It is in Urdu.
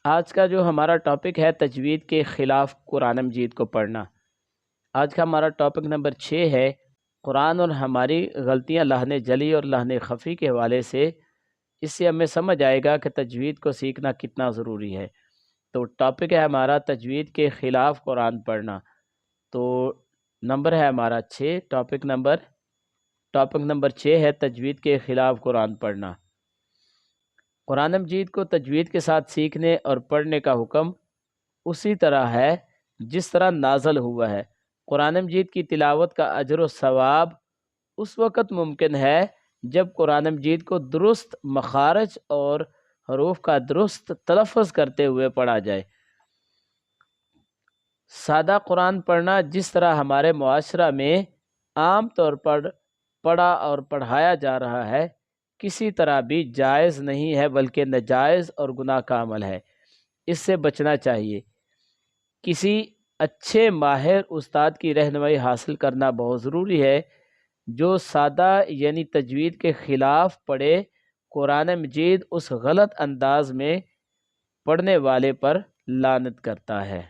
آج کا جو ہمارا ٹاپک ہے تجوید کے خلاف قرآن مجید کو پڑھنا۔ آج کا ہمارا ٹاپک نمبر 6 ہے قرآن اور ہماری غلطیاں لہنے جلی اور لہنے خفی کے حوالے سے۔ اس سے ہمیں سمجھ آئے گا کہ تجوید کو سیکھنا کتنا ضروری ہے۔ تو ٹاپک ہے ہمارا تجوید کے خلاف قرآن پڑھنا۔ تو نمبر ہے ہمارا 6، ٹاپک نمبر 6 ہے تجوید کے خلاف قرآن پڑھنا۔ قرآن مجید کو تجوید کے ساتھ سیکھنے اور پڑھنے کا حکم اسی طرح ہے جس طرح نازل ہوا ہے۔ قرآن مجید کی تلاوت کا اجر و ثواب اس وقت ممکن ہے جب قرآن مجید کو درست مخارج اور حروف کا درست تلفظ کرتے ہوئے پڑھا جائے۔ سادہ قرآن پڑھنا جس طرح ہمارے معاشرہ میں عام طور پر پڑھا اور پڑھایا جا رہا ہے، کسی طرح بھی جائز نہیں ہے بلکہ ناجائز اور گناہ کا عمل ہے۔ اس سے بچنا چاہیے۔ کسی اچھے ماہر استاد کی رہنمائی حاصل کرنا بہت ضروری ہے جو سادہ یعنی تجوید کے خلاف پڑھے۔ قرآن مجید اس غلط انداز میں پڑھنے والے پر لعنت کرتا ہے۔